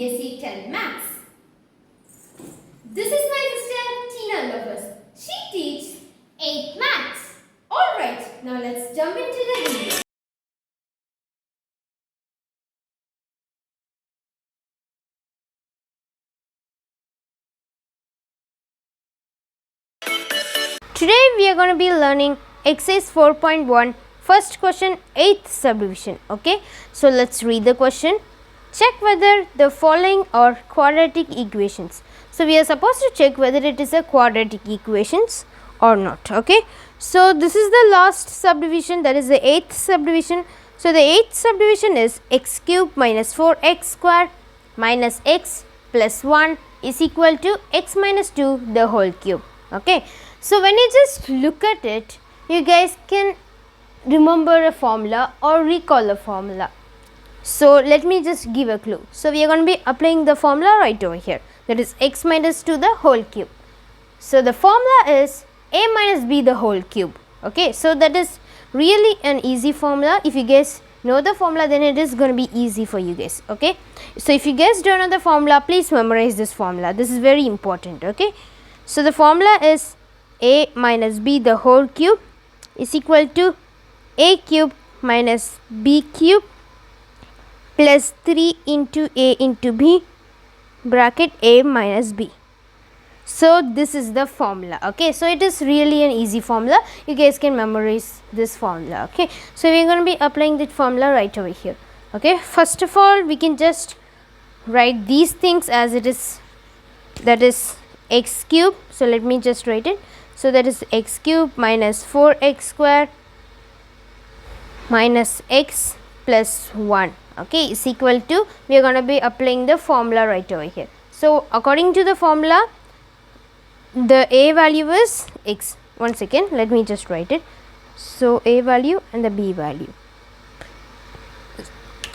BSc 10 Maths. This is my sister Tina Lovers. She teaches 8 Maths. Alright, now let's jump into the video. Today we are going to be learning exercise 4.1 first question 8th subdivision. Okay, so let's read the question. Check whether the following are quadratic equations. So we are supposed to check whether it is a quadratic equations or not. Okay, so this is the last subdivision, that is the 8th subdivision. So the 8th subdivision is x cube minus 4x square minus x plus 1 is equal to x minus 2 the whole cube. Okay, so when you just look at it, you guys can remember a formula or recall a formula. So let me just give a clue. So we are going to be applying the formula right over here, that is x minus 2 the whole cube. So the formula is a minus b the whole cube. Okay, so that is really an easy formula. If you guys know the formula, then it is going to be easy for you guys. Okay, so if you guys don't know the formula, please memorize this formula. This is very important. Okay, so the formula is a minus b the whole cube is equal to a cube minus b cube plus 3 into a into b bracket a minus b. So this is the formula. Okay, so it is really an easy formula. You guys can memorize this formula. Okay, so we are going to be applying that formula right over here. Okay, first of all we can just write these things as it is, that is x cube. So let me just write it. So that is x cube minus 4x square minus x plus 1, okay, is equal to, we are going to be applying the formula right over here. So according to the formula, the a value is x. One second, let me just write it. So a value and the b value.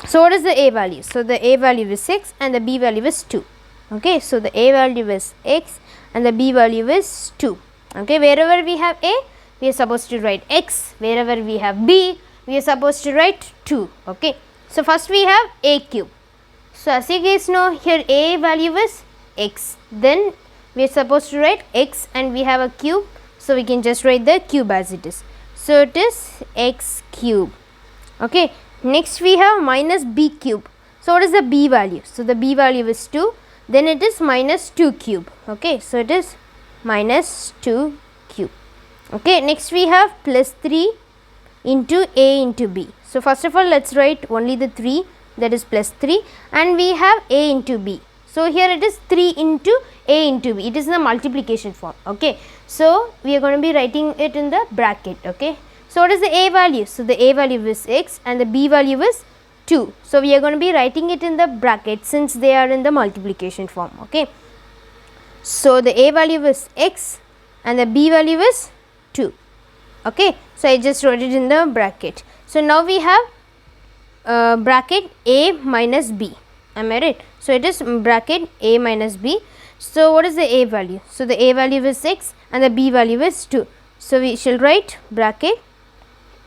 So what is the a value? So the a value is 6 and the b value is 2. Okay, so the a value is x and the b value is 2. Okay, wherever we have a, we are supposed to write x. Wherever we have b, we are supposed to write 2. Okay, so first we have a cube. So as you guys know, here a value is x. Then we are supposed to write x and we have a cube. So we can just write the cube as it is. So it is x cube. Okay, next we have minus b cube. So what is the b value? So the b value is 2. Then it is minus 2 cube. Okay, so it is minus 2 cube. Okay, next we have plus 3 into a into b. So first of all let's write only the 3, that is plus 3, and we have a into b. So here it is 3 into a into b. It is in the multiplication form. Okay, so we are going to be writing it in the bracket. Okay, so what is the a value? So the a value is x and the b value is 2. So we are going to be writing it in the bracket since they are in the multiplication form. Okay, so the a value is x and the b value is 2. Okay, so I just wrote it in the bracket. So now we have bracket a minus b. Am I right? So it is bracket a minus b. So what is the a value? So the a value is 6 and the b value is 2. So we shall write bracket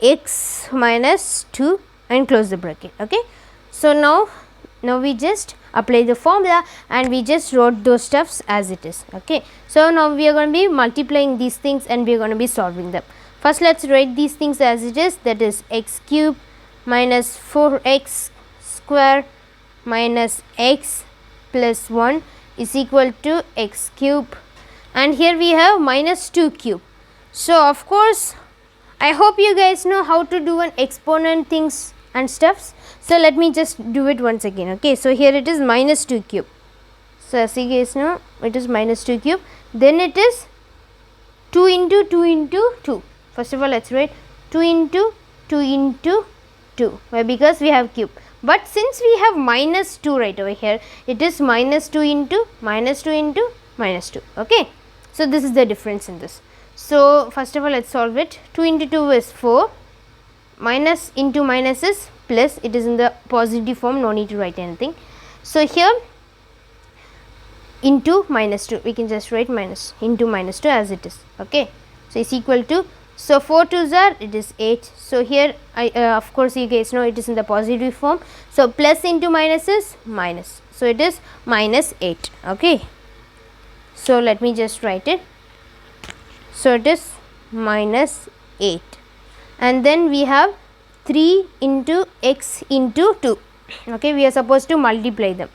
x minus 2 and close the bracket. Okay, so now we just apply the formula and we just wrote those stuffs as it is. Okay, so now we are going to be multiplying these things and we are going to be solving them. First let's write these things as it is, that is x cube minus 4x square minus x plus 1 is equal to x cube, and here we have minus 2 cube. So of course I hope you guys know how to do an exponent things and stuffs. So let me just do it once again. Okay, so here it is minus 2 cube. So as you guys know, it is minus 2 cube. Then it is 2 into 2 into 2. First of all let's write 2 into 2 into 2. Why? Because we have cube. But since we have minus 2 right over here, it is minus 2 into minus 2 into minus 2. Okay, so this is the difference in this. So first of all let's solve it. 2 into 2 is 4. Minus into minus is plus. It is in the positive form, no need to write anything. So here into minus 2, we can just write minus into minus 2 as it is. Okay, so it's equal to, So 4 2s are, it is 8. So here I of course you guys know it is in the positive form. So plus into minus is minus. So it is minus 8. Okay. So let me just write it. So it is minus 8. And then we have 3 into x into 2. Okay, we are supposed to multiply them.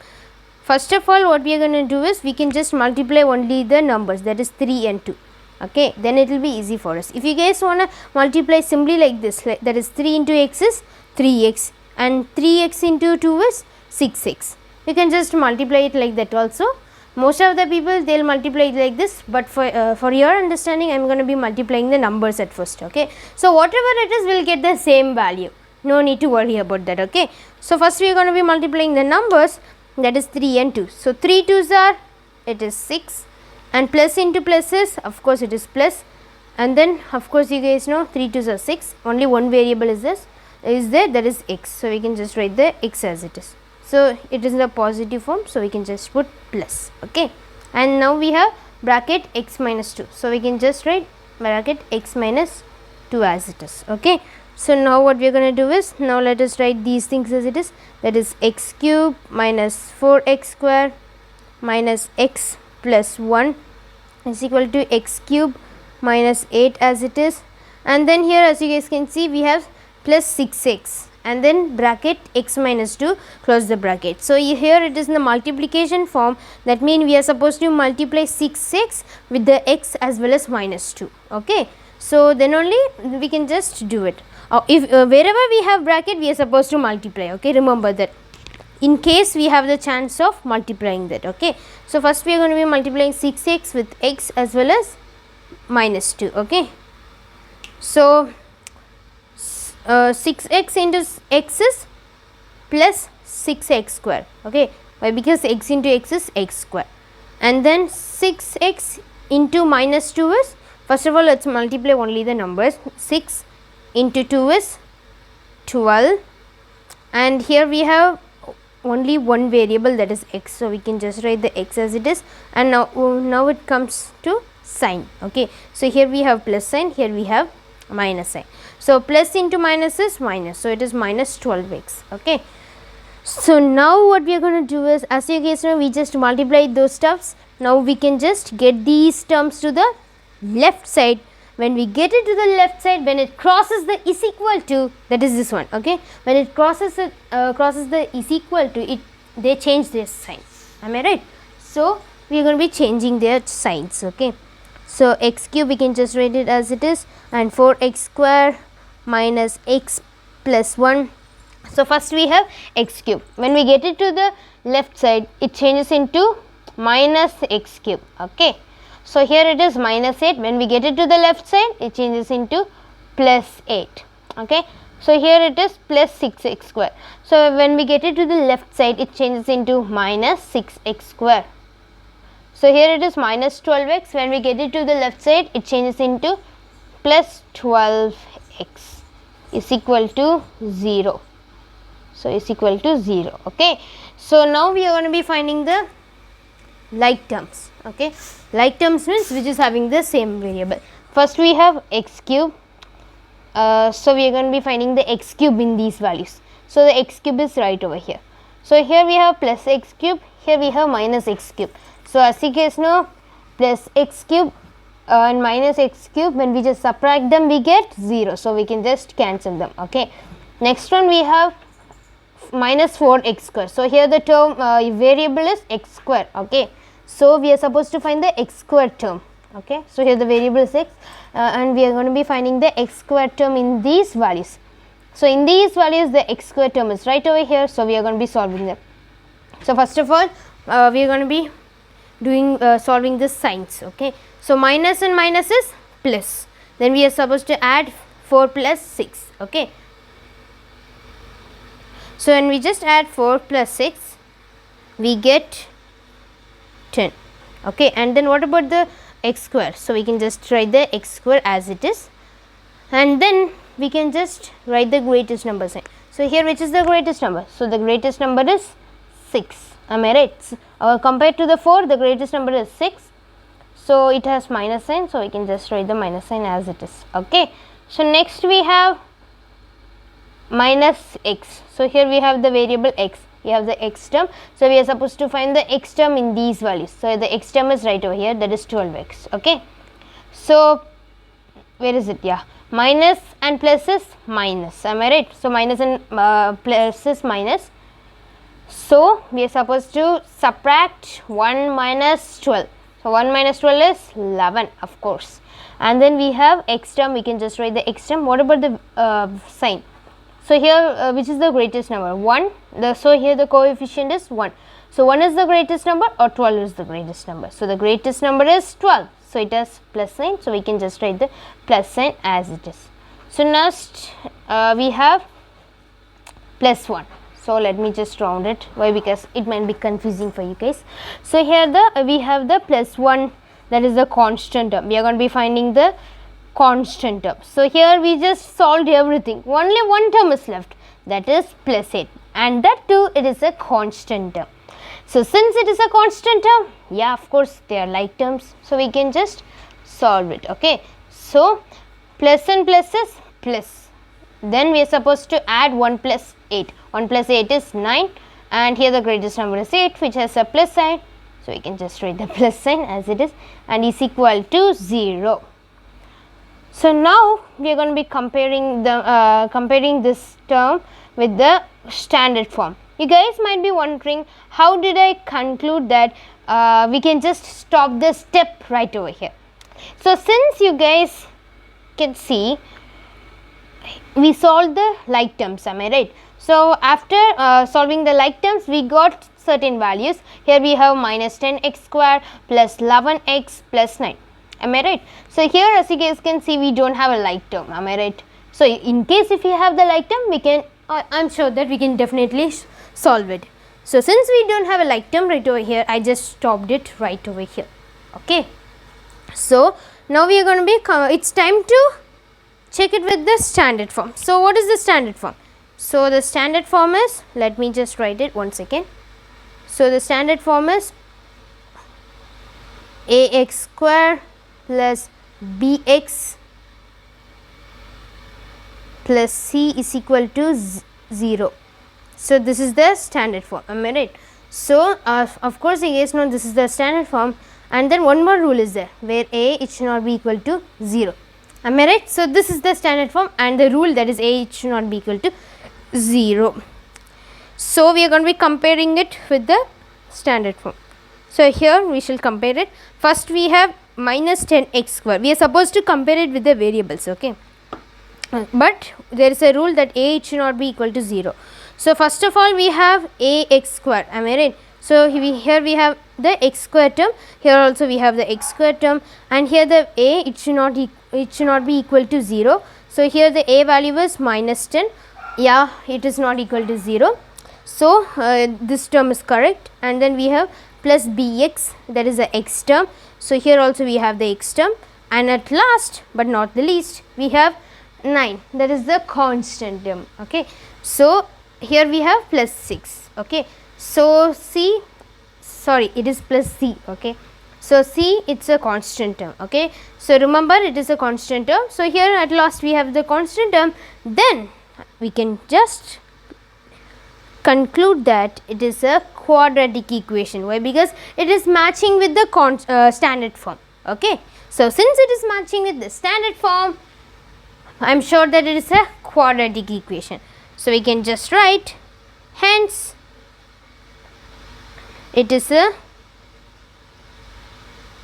First of all, what we are going to do is we can just multiply only the numbers, that is 3 and 2. Okay, then it will be easy for us. If you guys want to multiply simply like this, that is 3 into x is 3x and 3x into 2 is 6x. You can just multiply it like that also. Most of the people they will multiply it like this, but for your understanding I am going to be multiplying the numbers at first. Okay, so whatever it is we will get the same value, no need to worry about that. Okay, so first we are going to be multiplying the numbers, that is 3 and 2. So 3 2s are, it is 6, and plus into plus is, of course it is plus, and then of course you guys know 3 2s are 6, only one variable is there, that is x. So we can just write the x as it is. So it is in the positive form, so we can just put plus. Okay, and now we have bracket x minus 2. So we can just write bracket x minus 2 as it is. Okay, so now what we are going to do is, now let us write these things as it is, that is x cube minus 4x square minus x plus 1 is equal to x cube minus 8 as it is, and then here as you guys can see we have plus 6x and then bracket x minus 2, close the bracket. So here it is in the multiplication form, that means we are supposed to multiply 6x with the x as well as minus 2. Okay, so then only we can just do it. If wherever we have bracket we are supposed to multiply. Okay, remember that, in case we have the chance of multiplying that. Okay, so first we are going to be multiplying 6x with x as well as minus 2. Okay, so 6x into x is plus 6x square. Okay, why? Because x into x is x square, and then 6x into minus 2 is, first of all let us multiply only the numbers. 6 into 2 is 12, and here we have only one variable, that is x, so we can just write the x as it is. And now it comes to sign. Okay, so here we have plus sign, here we have minus sign. So plus into minus is minus, so it is minus 12x. Okay, so now what we are going to do is, as you guys know, we just multiply those stuffs. Now we can just get these terms to the left side. When we get it to the left side, when it crosses the is equal to, that is this one. Okay, when it crosses the is equal to, it they change their sign. Am I right? So we are going to be changing their signs. Okay, so x cube we can just write it as it is, and 4x square minus x plus 1. So first we have x cube. When we get it to the left side, it changes into minus x cube. Okay, so here it is minus 8. When we get it to the left side, it changes into plus 8. Okay, so here it is plus 6x square. So when we get it to the left side, it changes into minus 6x square. So here it is minus 12x. When we get it to the left side, it changes into plus 12x is equal to 0. So is equal to 0. Okay, so now we are going to be finding the like terms. Okay, like terms means which is having the same variable. First we have x cube. So we are going to be finding the x cube in these values. So the x cube is right over here. So here we have plus x cube, here we have minus x cube. So as you guys know, plus x cube and minus x cube, when we just subtract them we get 0. So we can just cancel them. Okay, next one we have minus 4x square. So here the term variable is x square. Okay, so we are supposed to find the x square term. Okay, so here the variable is x, and we are going to be finding the x square term in these values. So in these values the x square term is right over here, so we are going to be solving them. So first of all we are going to be doing solving the signs. Okay, so minus and minus is plus, then we are supposed to add 4 plus 6. Okay, so when we just add 4 plus 6 we get 10. Okay, and then what about the x square? So we can just write the x square as it is, and then we can just write the greatest number sign. So here which is the greatest number? So the greatest number is 6. Am I right? Compared to the 4, the greatest number is 6. so it has minus sign, so we can just write the minus sign as it is. Okay, so next we have minus x. So here we have the variable x, we have the x term, so we are supposed to find the x term in these values. So the x term is right over here, that is 12x. Okay, so where is it? Yeah, minus and plus is minus, am I right? So minus and plus is minus, so we are supposed to subtract 1 minus 12. So 1 minus 12 is 11, of course, and then we have x term, we can just write the x term. What about the sign? So here which is the greatest number? 1. So here the coefficient is 1. So 1 is the greatest number or 12 is the greatest number? So the greatest number is 12. So it has plus sign. So we can just write the plus sign as it is. So next we have plus 1. So let me just round it. Why? Because it might be confusing for you guys. So here we have the plus 1, that is the constant term. We are going to be finding the constant term. So here we just solved everything. Only one term is left, that is plus 8, and that too it is a constant term. So since it is a constant term, yeah, of course they are like terms, so we can just solve it. Okay, so plus and plus is plus, then we are supposed to add 1 plus 8. 1 plus 8 is 9, and here the greatest number is 8, which has a plus sign, so we can just write the plus sign as it is, and is equal to 0. So now we are going to be comparing the comparing this term with the standard form. You guys might be wondering, how did I conclude that we can just stop the step right over here? So since you guys can see, we solved the like terms, am I right? So after solving the like terms, we got certain values. Here we have minus 10x square plus 11x plus 9. Am I right? So here, as you guys can see, we don't have a like term. Am I right? So in case if you have the like term, we can, I'm sure that we can definitely solve it. So since we don't have a like term right over here, I just stopped it right over here. Okay. So now we are going to be, it's time to check it with the standard form. So what is the standard form? So the standard form is, let me just write it one second. So the standard form is ax square plus bx plus c is equal to 0. So this is the standard form, am I right? So of course you guys know this is the standard form, and then one more rule is there, where a, it should not be equal to 0. Am I right? So this is the standard form, and the rule, that is a, it should not be equal to 0. So we are going to be comparing it with the standard form. So here we shall compare it. First we have minus 10x square. We are supposed to compare it with the variables, okay? But there is a rule that a, it should not be equal to 0. So first of all we have ax square, am I right? So here we have the x square term, here also we have the x square term, and here the a, it should not be equal to 0. So here the a value is minus 10. Yeah, it is not equal to 0. So this term is correct, and then we have plus bx, that is the x term. So here also we have the x term, and at last but not the least we have 9, that is the constant term. Okay, so here we have plus 6. Okay, so c, sorry, it is plus c. Okay, so c, it's a constant term. Okay, so remember it is a constant term. So here at last we have the constant term, then we can just conclude that it is a quadratic equation. Why? Because it is matching with the standard form. Okay, so since it is matching with the standard form, I am sure that it is a quadratic equation. So we can just write, hence it is a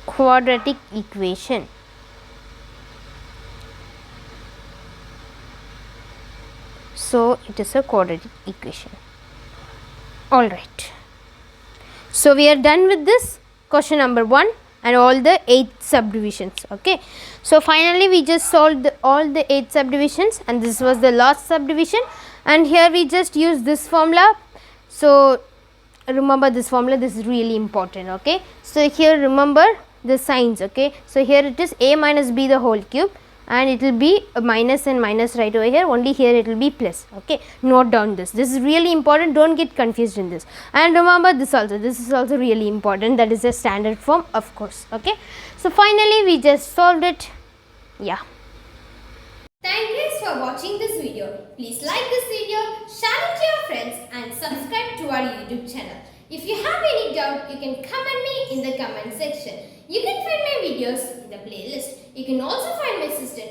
quadratic equation. So it is a quadratic equation. Alright, so we are done with this question number 1 and all the 8 subdivisions. Okay, so finally we just solved all the 8 subdivisions, and this was the last subdivision, and here we just use this formula. So remember this formula, this is really important. Okay, so here remember the signs. Okay, so here it is a minus b the whole cube, and it will be a minus and minus right over here, only here it will be plus. Okay, note down this is really important, don't get confused in this, and remember this also, this is also really important, that is a standard form, of course. Okay, So finally we just solved it. Yeah. Thank you guys for watching this video. Please like this video, share it to your friends and subscribe to our YouTube channel. If you have any doubt, you can comment me in the comment section. You can find my videos in the playlist. You can also find my sister